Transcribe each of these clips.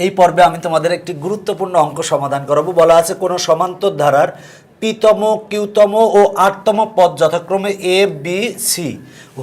এই পর্বে আমি তোমাদের একটি গুরুত্বপূর্ণ অঙ্ক সমাধান করাবো। বলা আছে কোনো সমান্তর ধারার পিতম, কিউতম ও আটতম পদ যথাক্রমে এ বি সি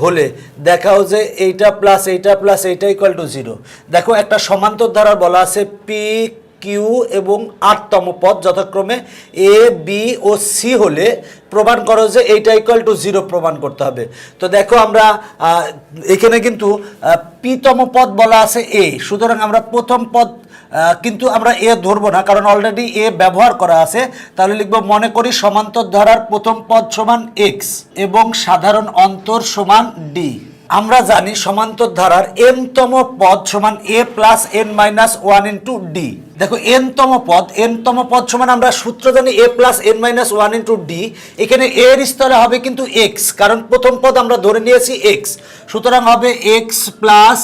হলে দেখাও যে এইটা প্লাস এইটা ইকুয়াল টু 0। দেখো একটা সমান্তর ধারার বলা আছে পি, কিউ এবং আটতম পদ যথাক্রমে এ বি ও সি হলে প্রমাণ করো যে এইটা ইকুয়াল টু 0 প্রমাণ করতে হবে। তো দেখো আমরা এখানে কিন্তু পিতম পদ বলা আছে এ, সুতরাং আমরা প্রথম পদ কিন্তু আমরা এ ধরবো না, কারণ অলরেডি এ ব্যবহার করা আছে। তাহলে লিখবো মনে করি সমান্তর ধারার প্রথম পদ সমান এক্স এবং সাধারণ অন্তর সমান ডি। আমরা জানি সমান্তর ধারার এনতম পদ সমান A plus N minus 1 into D. দেখো এনতম পদ সমান আমরা সূত্র জানি A plus N minus 1 into D. এখানে এর স্থলে হবে কিন্তু এক্স, কারণ প্রথম পদ আমরা ধরে নিয়েছি এক্স, সুতরাং হবে x plus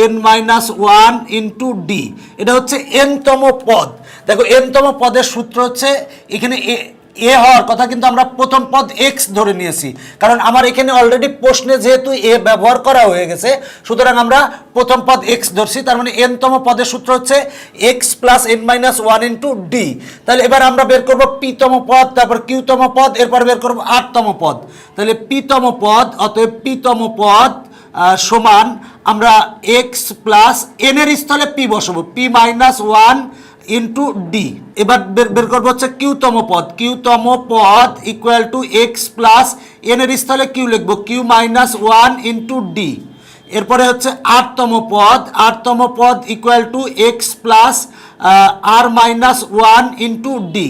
N minus 1 into D. এটা হচ্ছে এনতম পদ। দেখো এনতম পদের সূত্র হচ্ছে এখানে এ হওয়ার কথা, কিন্তু আমরা প্রথম পদ এক্স ধরে নিয়েছি, কারণ আমার এখানে অলরেডি প্রশ্নে যেহেতু এ ব্যবহার করা হয়ে গেছে, সুতরাং আমরা প্রথম পদ এক্স ধরছি। তার মানে এনতম পদের সূত্র হচ্ছে x plus N minus 1 into D. তাহলে এবার আমরা বের করবো পিতম পদ, তারপর কিউতম পদ, এরপর বের করবো আটতম পদ। তাহলে পিতম পদ, অতএব পিতম পদ সমান আমরা এক্স প্লাস এন এর স্থলে পি বসাবো, পি মাইনাস 1 ইন্টু ডি। এবার বের করবো হচ্ছে কিউতম পদ equal to x plus N এর স্থলে কিউ লিখবো, কিউ মাইনাস 1 ইন্টু ডি। এরপরে হচ্ছে আটতম পদ equal to x plus r minus 1 into D.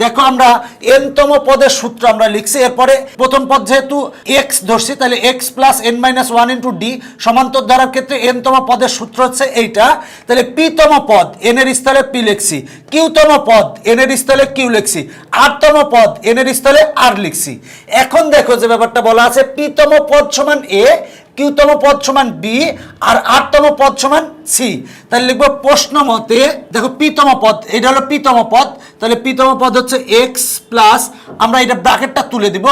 দেখো আমরা এনতম পদের সূত্র আমরা লিখছি, এরপরে প্রথম পদ যেহেতু এক্স ধরছি, তাহলে x plus N minus 1 into D. সমান্তর ধারার ক্ষেত্রে এনতম পদের সূত্র হচ্ছে এইটা। তাহলে পিতম পদ এন এর স্থলে পি লিখছি, কিউতম পদ এন এর স্থলে কিউ লিখছি, আটতম পদ এন এর স্থলে আর লিখছি। এখন দেখো যে ব্যাপারটা বলা আছে পিতম পদ সমান এ, কিউতম পদ সমান বি আর আটতম পদ সমান সি। তাহলে লিখবো প্রশ্ন মতে, দেখো পিতম পদ, এটা হলো পিতম পদ, তাহলে পিতম পদ হচ্ছে এক্স প্লাস, আমরা এটা ব্র্যাকেটটা তুলে দিব,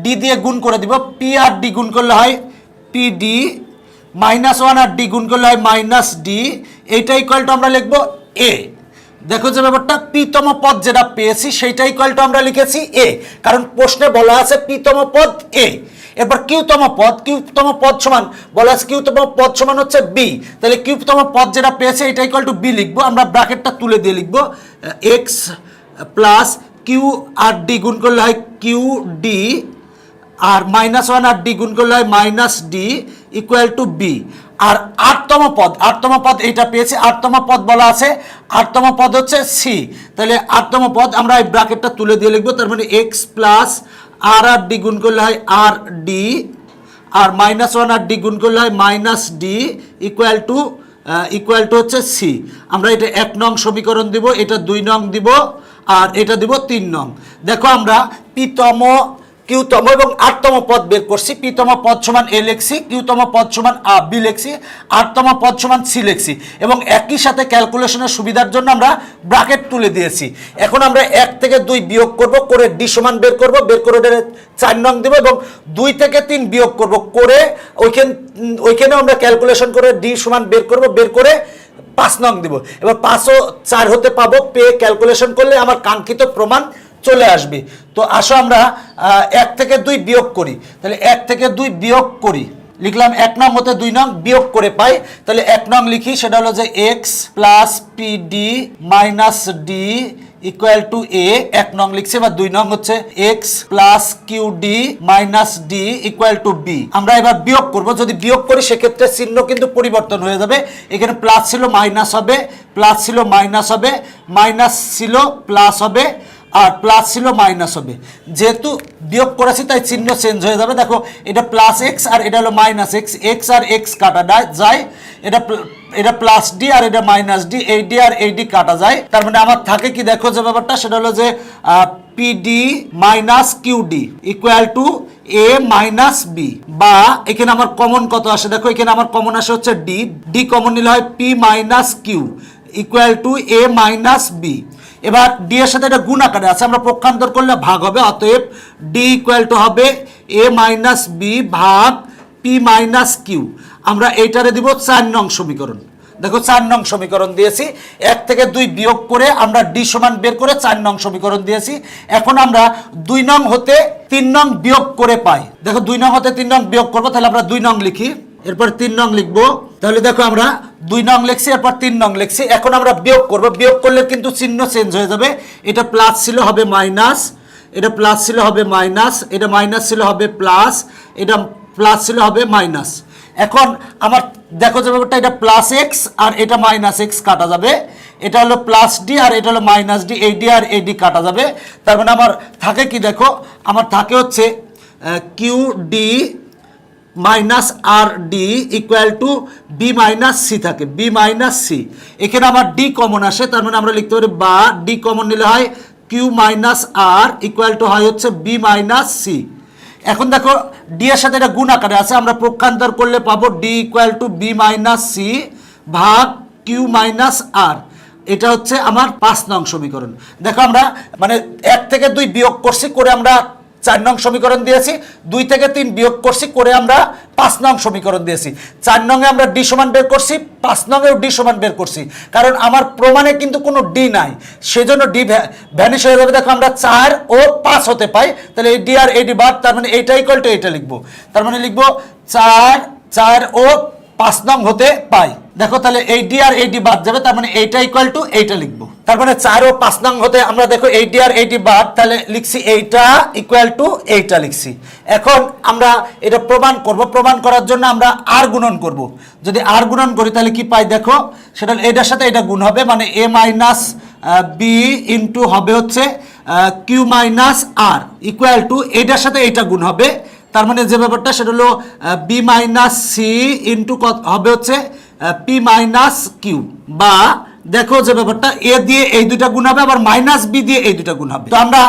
ডি দিয়ে গুণ করে দিব, পি আর ডি গুণ করলে হয় পি ডি, মাইনাস 1 আর ডি গুণ করলে হয় মাইনাস ডি। এইটা ইকুয়াল টু আমরা লিখবো এ। দেখো যে ব্যাপারটা পিতম পদ যেটা পেয়েছি সেইটা ইকুয়াল টু আমরা লিখেছি এ, কারণ প্রশ্নে বলা আছে পিতম পদ এ। এরপর কিউতম পদ সমান বলা আছে কিউতম পদ সমান হচ্ছে বি, তাহলে কিউতম পদ যেটা পেয়েছে এটা ইকুয়াল টু বি লিখবো, আমরা ব্র্যাকেটটা তুলে দিয়ে লিখবো এক্স প্লাস কিউ আর ডি গুণ করলে হয় কিউ ডি, আর মাইনাস 1 আর ডি গুণ করলে হয় minus D equal to B. আর আটতম পদ এইটা পেয়েছি, আটতম পদ বলা আছে, আটতম পদ হচ্ছে সি, তাহলে আটতম পদ আমরা এই ব্র্যাকেটটা তুলে দিয়ে লিখবো, তার মানে এক্স প্লাস আর আর ডি গুণ করলে হয় আর ডি, আর মাইনাস 1 আর ডি গুণ করলে হয় মাইনাস ডি ইকুয়াল টু হচ্ছে সি। আমরা এটা 1 নং সমীকরণ দিব, এটা 2 নং দিব, আর এটা দিব 3 নং। দেখো আমরা পিতম, কিউতম এবং আটতম পদ বের করছি। পিতম পদ সমান এ লিখছি, কিউতম পদ সমান বি লিখছি, আটতম পদ সমান সি লিখছি, এবং একই সাথে ক্যালকুলেশনের সুবিধার জন্য আমরা ব্র্যাকেট তুলে দিয়েছি। এখন আমরা 1 থেকে 2 বিয়োগ করব, করে ডি সমান বের করব, বের করে 4 নং দেব, এবং 2 থেকে 3 বিয়োগ করব, করে ওইখানে আমরা ক্যালকুলেশন করে ডি সমান বের করব, বের করে 5 নং দিব। এবার 5 ও 4 হতে পাবো, পেয়ে ক্যালকুলেশন করলে আমার কাঙ্ক্ষিত প্রমাণ চলে আসবে। তো আসো আমরা 1 থেকে 2 বিয়োগ করি। তাহলে 1 থেকে 2 বিয়োগ করি, লিখলাম 1 নং হতে 2 নং বিয়োগ করে পাই। তাহলে 1 নং লিখি, সেটা হলো যে x plus p d minus D equal to a, 1 নং লিখছি। বা 2 নং হচ্ছে x plus q D minus D equal to b. আমরা এবার বিয়োগ করব, যদি বিয়োগ করি সেক্ষেত্রে চিহ্ন কিন্তু পরিবর্তন হয়ে যাবে। এখানে প্লাস ছিল মাইনাস হবে, প্লাস ছিল মাইনাস হবে, মাইনাস ছিল প্লাস হবে, আর প্লাস ছিল মাইনাস হবে। যেহেতু বিয়োগ করেছি তাই চিহ্ন চেঞ্জ হয়ে যাবে। দেখো এটা প্লাস এক্স আর এটা হলো মাইনাস এক্স, এক্স আর এক্স কাটা যায়, এটা প্লাস ডি আর এটা মাইনাস ডি, এই ডি আর এই ডি কাটা যায়। তার মানে আমার থাকে কি, দেখো যে ব্যাপারটা সেটা হলো যে PD minus QD equal to A minus b, বা এখানে আমার কমন কত আসে, দেখো এখানে আমার কমন আসে হচ্ছে ডি, ডি কমন নিলে হয় P minus Q equal to A minus B. এবার ডি এর সাথে এটা গুণ আকারে আছে, আমরা পক্ষান্তর করলে ভাগ হবে, অতএব ডি ইকুয়াল টু হবে এ মাইনাস বি ভাগ পি মাইনাস কিউ। আমরা এইটারে দিব 4 নং সমীকরণ। দেখো 4 নং সমীকরণ দিয়েছি, 1 থেকে 2 বিয়োগ করে আমরা ডি সমান বের করে 4 নং সমীকরণ দিয়েছি। এখন আমরা 2 নং হতে 3 নং বিয়োগ করে পাই। দেখো 2 নং হতে 3 নং বিয়োগ করবো, তাহলে আমরা 2 নং লিখি, এরপর 3 নং লিখবো। তাহলে দেখো আমরা 2 নং লিখছি, এরপর 3 নং লিখছি। এখন আমরা বিয়োগ করব, বিয়োগ করলে কিন্তু চিহ্ন চেঞ্জ হয়ে যাবে। এটা প্লাস ছিল হবে মাইনাস, এটা প্লাস ছিল হবে মাইনাস, এটা মাইনাস ছিল হবে প্লাস, এটা প্লাস ছিল হবে মাইনাস। এখন আমার দেখো যে ব্যাপারটা, এটা প্লাস এক্স আর এটা মাইনাস এক্স কাটা যাবে, এটা হলো প্লাস ডি আর এটা হলো মাইনাস ডি, এই ডি আর এই ডি কাটা যাবে। তার মানে আমার থাকে কি, দেখো আমার থাকে হচ্ছে Q D minus R D equal to B minus C থাকে, বি মাইনাস সি। এখানে আমার ডি কমন আসে, তার মানে আমরা লিখতে পারি বা ডি কমন নিলে হয় Q minus R equal to হয় হচ্ছে বি মাইনাস সি। এখন দেখো ডি এর সাথে এটা গুণ আকারে আছে, আমরা পক্ষান্তর করলে পাবো D equal to B minus C ভাগ কিউ মাইনাস আর। এটা হচ্ছে আমার 5 নং সমীকরণ। দেখো আমরা মানে 1 থেকে 2 বিয়োগ করছি, করে আমরা 4 নং সমীকরণ দিয়েছি, 2 থেকে 3 বিয়োগ করছি, করে আমরা 5 নং সমীকরণ দিয়েছি। 4 নংয়ে আমরা ডি সমান বের করছি, 5 নংয়েও ডি সমান বের করছি, কারণ আমার প্রমাণে কিন্তু কোনো ডি নাই, সেজন্য ডি ভ্যানিশ হয়ে যাবে। দেখো আমরা 4 ও 5 হতে পাই, তাহলে এই ডি আর এই ডি বাদ, তার মানে এইটা ইকুয়াল টু এইটা লিখবো। তার মানে লিখবো 4 ও 5 নং হতে পাই। দেখো তাহলে এই ডি আর এই ডি বাদ যাবে, তার মানে এইটা ইকুয়াল টু এইটা লিখবো। তার মানে 4 ও 5 নং হতে আমরা দেখো এই ডি আর এই ডি বাদ, তাহলে লিখছি এইটা ইকুয়াল টু এইটা লিখছি। এখন আমরা এটা প্রমাণ করব, প্রমাণ করার জন্য আমরা আর গুণন করব। যদি আর গুণন করি তাহলে কি পাই, দেখো সেটা এটার সাথে এটা গুণ হবে, মানে এ মাইনাস বি ইন্টু হবে হচ্ছে Q minus R equal to এইটার সাথে এইটা গুণ হবে। তার মানে যে ব্যাপারটা সেটা হলো বি মাইনাস সি ইন্টু হবে হচ্ছে পি মাইনাস কিউ, বা দেখো যে ব্যাপারটা এ দিয়ে এই দুইটা গুণ হবে, আবার মাইনাস বি দিয়ে এই দুইটা গুণ হবে। তো আমরা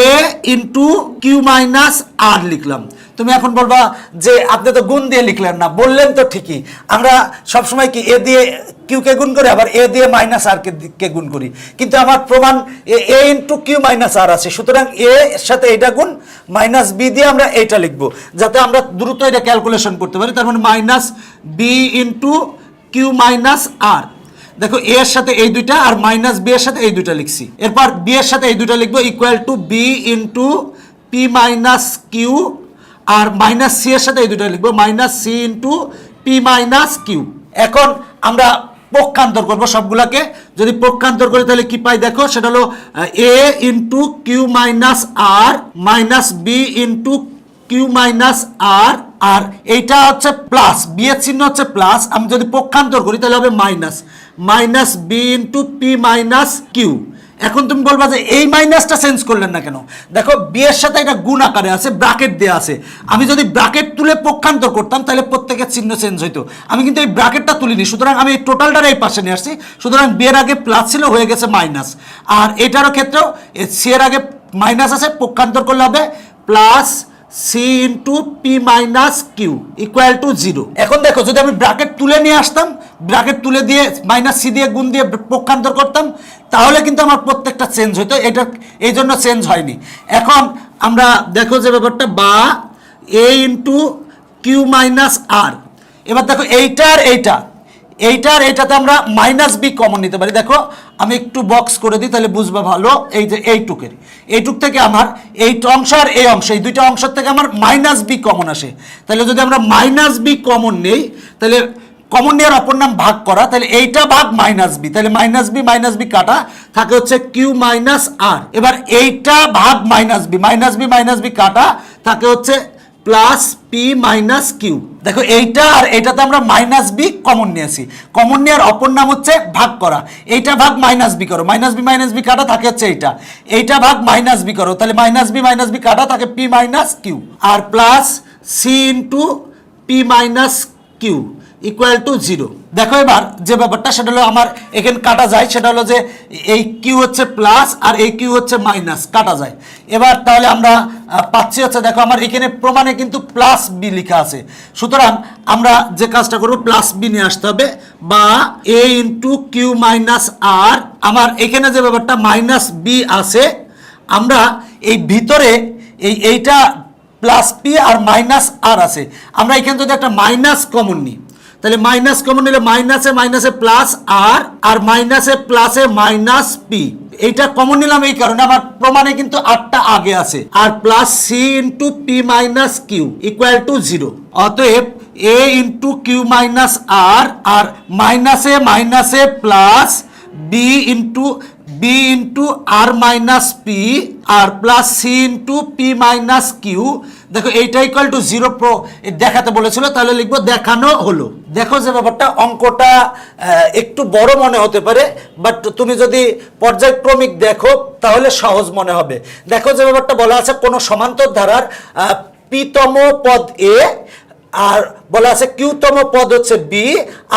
এ ইন্টু কিউ মাইনাস আর লিখলাম। তুমি এখন বলবা যে আপনি তো গুণ দিয়ে লিখলেন না, বললেন তো ঠিকই, আমরা সবসময় কি এ দিয়ে কিউকে গুণ করি, আবার এ দিয়ে মাইনাস আর কে গুণ করি, কিন্তু আমার প্রমাণ এ ইন্টু কিউ মাইনাস আর আছে, সুতরাং এ এর সাথে এইটা গুণ, মাইনাস বি দিয়ে আমরা এইটা লিখবো, যাতে আমরা দ্রুত এটা ক্যালকুলেশন করতে পারি। তার মানে minus B into q minus r. দেখো এ এর সাথে এই দুইটা আর মাইনাস বি এর সাথে এই দুইটা লিখছি, এরপর বি এর সাথে এই দুইটা লিখবো equal to B into P minus Q, আর মাইনাস সি এর সাথে এই দুইটা লিখবো minus C into P minus Q. এখন আমরা পক্ষান্তর করবো সবগুলাকে, যদি পক্ষান্তর করি তাহলে কি পাই, দেখো সেটা হলো a into q minus r minus B into q minus r, আর এইটা হচ্ছে প্লাস, বি এর চিহ্ন হচ্ছে প্লাস, আমি যদি পক্ষান্তর করি তাহলে হবে minus, minus B into P minus Q. এখন তুমি বলবা যে এই মাইনাসটা চেঞ্জ করলেন না কেন, দেখো বি এর সাথে এটা গুণ আকারে আছে, ব্র্যাকেট দেওয়া আছে, আমি যদি ব্র্যাকেট তুলে পক্ষান্তর করতাম তাহলে প্রত্যেকের চিহ্ন চেঞ্জ হইতো, আমি কিন্তু এই ব্র্যাকেটটা তুলিনি, সুতরাং আমি এই টোটালটার এই পাশে নিয়ে আসছি, সুতরাং বি এর আগে প্লাস ছিল হয়ে গেছে মাইনাস, আর এটারও ক্ষেত্রেও সি এর আগে মাইনাস আছে, পক্ষান্তর করলে হবে plus C into P minus Q equal to 0। এখন দেখো যদি আমি ব্র্যাকেট তুলে নিয়ে আসতাম, ব্র্যাকেট তুলে দিয়ে মাইনাস সি দিয়ে গুণ দিয়ে পক্ষান্তর করতাম, তাহলে কিন্তু আমার প্রত্যেকটা চেঞ্জ হইতো, এটা এই জন্য চেঞ্জ হয়নি। এখন আমরা দেখো যে ব্যাপারটা বা এ ইন্টু কিউ মাইনাস আর, এবার দেখো এইটার এইটার এইটাতে আমরা মাইনাস বি কমন নিতে পারি। দেখো আমি একটু বক্স করে দিই তাহলে বুঝবা ভালো, এই যে এইটুক থেকে আমার এই অংশ আর এই অংশ, এই দুইটা অংশ থেকে আমার মাইনাস বি কমন আসে, তাহলে যদি আমরা মাইনাস বি কমন নেই, তাহলে কমন নেওয়ার অপর নাম ভাগ করা, তাহলে এইটা ভাগ মাইনাস বি, তাহলে মাইনাস বি কাটা থাকে হচ্ছে কিউ মাইনাস আর। এবার এইটা ভাগ মাইনাস বি কাটা থাকে হচ্ছে প্লাস পি মাইনাস কিউ। দেখো এইটা আর এইটাতে আমরা মাইনাস বি কমন নিয়েছি, কমন নেওয়ার অপর নাম হচ্ছে ভাগ করা, এইটা ভাগ মাইনাস বি করো, মাইনাস বি কাটা থাকে হচ্ছে এইটা ভাগ মাইনাস বি করো, তাহলে মাইনাস বি কাটা থাকে পি মাইনাস কিউ, আর plus C into P minus Q equal to 0। দেখো এবার যে ব্যাপারটা সেটা হলো আমার এখানে কাটা যায়, সেটা হলো যে এই কিউ হচ্ছে প্লাস আর এই কিউ হচ্ছে মাইনাস, কাটা যায়। এবার তাহলে আমরা পাচ্ছি হচ্ছে, দেখো আমার এখানে প্রমাণে কিন্তু প্লাস বি লেখা আছে, সুতরাং আমরা যে কাজটা করবো প্লাস বি নিয়ে আসতে হবে, বা এ ইন্টু কিউ মাইনাস আর, আমার এখানে যে ব্যাপারটা মাইনাস বি আছে, আমরা এই ভিতরে এইটা প্লাস পি আর মাইনাস আর আছে, আমরা এখানে যদি একটা মাইনাস কমন নিই তাহলে মাইনাস কমন নিলে মাইনাসে মাইনাসে প্লাস আর মাইনাসে প্লাসে মাইনাস পি, এইটা কমন নিলাম এই কারণে আমার প্রমাণে কিন্তু আরটা আগে আছে, r plus C into P minus Q equal to 0। অতএব a into q minus r মাইনাসে মাইনাসে plus b into r minus p r plus C into P minus q. দেখো এইটা ইকুয়াল টু 0 দেখাতে বলেছিল, তাহলে লিখবো দেখানো হলো। দেখো যে ব্যাপারটা অঙ্কটা একটু বড় মনে হতে পারে, বাট তুমি যদি পর্যায়ক্রমিক দেখো তাহলে সহজ মনে হবে। দেখো যে ব্যাপারটা বলা আছে কোনো সমান্তর ধারার পিতম পদ এ আর বলা আছে কিউতম পদ হচ্ছে বি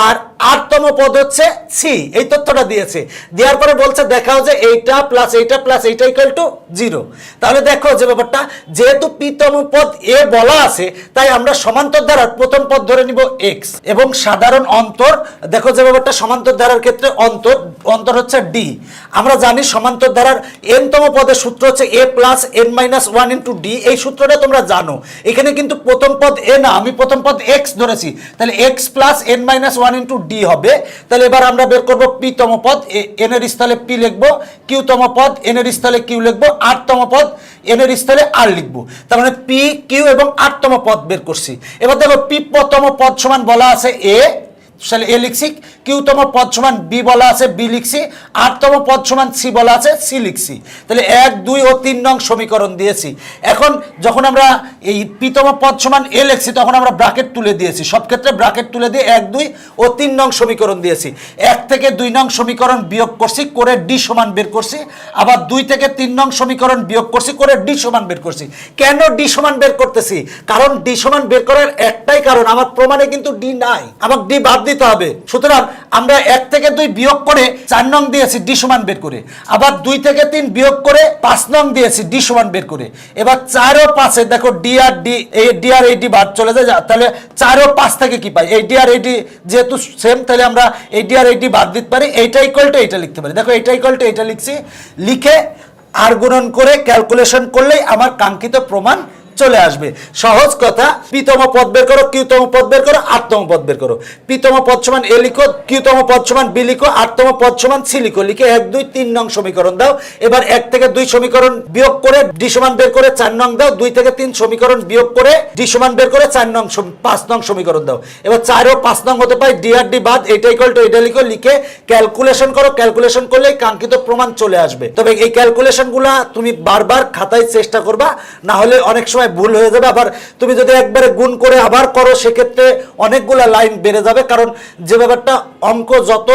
আর আরতম পদ হচ্ছে সি, এই তথ্যটা দিয়েছে। দেওয়ার পরে বলছে দেখাও যে এইটা প্লাস এইটা ইকুয়াল টু 0। তাহলে দেখো যে ব্যাপারটা যেহেতু পিতম পদ এ বলা আছে তাই আমরা সমান্তর ধারার প্রথম পদ ধরে নিব এক্স এবং সাধারণ অন্তর। দেখো যে ব্যাপারটা সমান্তর ধারার ক্ষেত্রে অন্তর হচ্ছে ডি। আমরা জানি সমান্তর ধারার এনতম পদের সূত্র হচ্ছে a plus N minus 1 into d, এই সূত্রটা তোমরা জানো। এখানে কিন্তু প্রথম পদ এ না, আমি প্রথম পদ এক্স ধরেছি, তাহলে x plus N minus 1 into D হবে। তাহলে এবার আমরা বের করবো পিতম পদ, এন এর স্থলে পি লিখবো, কিউতম পদ এন এর স্থলে কিউ লিখবো, আরতম পদ এন এর স্থলে আর লিখবো। তার মানে পি কিউ এবং আরতম পদ বের করছি। এবার দেখো পি প্রথম পদ সমান বলা আছে এ, তাহলে এ লিখছি, কিউতম পদ সমান বি বলা আছে বি লিখছি, আরতম পদ সমান সি বলা আছে সি লিখছি। তাহলে 1, 2 ও 3 নং সমীকরণ দিয়েছি। এখন যখন আমরা এই পিতম পদ সমান এ লিখছি তখন আমরা ব্র্যাকেট তুলে দিয়েছি, সব ক্ষেত্রে ব্র্যাকেট তুলে দিয়ে 1, 2 ও 3 নং সমীকরণ দিয়েছি। 1 থেকে 2 নং সমীকরণ বিয়োগ করছি করে ডি সমান বের করছি, আবার 2 থেকে 3 নং সমীকরণ বিয়োগ করছি করে ডি সমান বের করছি। কেন ডি সমান বের করতেছি? কারণ ডি সমান বের করার একটাই কারণ, আমার প্রমাণে কিন্তু ডি নাই, আমার ডি বাদ দিতে হবে। সুতরাং আমরা 1 থেকে 2 বিয়োগ করে 4 নং দিয়েছি ডি সমান বের করে, আবার 2 থেকে 3 বিয়োগ করে 5 নং দিয়েছি ডি সমান বের করে। এবার 4 ও 5 দেখো ডি আর এই ডি বাদ চলে যায়, তাহলে 4 ও 5 থেকে কি পাই? এই ডি আর এই ডি যেহেতু সেম, তাহলে আমরা এই ডি আর এই ডি বাদ দিতে পারি, এইটা ইকুয়াল টু এইটা লিখতে পারি। দেখো এইটা ইকুয়াল টু এইটা লিখছি, লিখে আর গুণন করে ক্যালকুলেশন করলেই আমার কাঙ্ক্ষিত প্রমাণ চলে আসবে। সহজ কথা, পিতম পদ বের করো, কিউতম পদ বের করো, আরতম পদ বের করো। পিতম পদ সমান এ লিখো, কিউতম পদ সমান বি লিখো, আরতম পদ সমান সি লিখো, লিখে 1, 2, 3 নং সমীকরণ দাও। এবার 1 থেকে 2 সমীকরণ বিয়োগ করে ডি সমান বের করে 4 নং দাও, 2 থেকে 3 সমীকরণ বিয়োগ করে ডি সমান বের করে 5 নং সমীকরণ দাও। এবার 4 ও 5 নং হতে পাই, ডি আর ডি বাদ, এইটা ইকুয়াল টু এইটা লিখো, লিখে ক্যালকুলেশন করো, ক্যালকুলেশন করলেই কাঙ্ক্ষিত প্রমাণ চলে আসবে। তবে এই ক্যালকুলেশনগুলো তুমি বারবার খাতায় চেষ্টা করবা, না হলে অনেক সময় ভুল হয়ে যাবে। আবার তুমি যদি একবারে গুণ করে আবার করো সেক্ষেত্রে অনেকগুলা লাইন বেড়ে যাবে, কারণ যে ব্যাপারটা অঙ্ক যত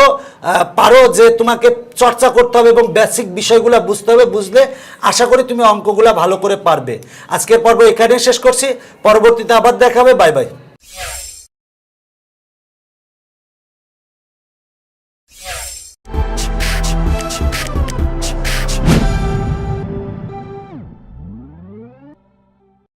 পারো যে তোমাকে চর্চা করতে হবে এবং বেসিক বিষয়গুলো বুঝতে হবে, বুঝলে আশা করি তুমি অঙ্কগুলা ভালো করে পারবে। আজকের পর্ব এখানে শেষ করছি, পরবর্তীতে আবার দেখা হবে। Bye bye.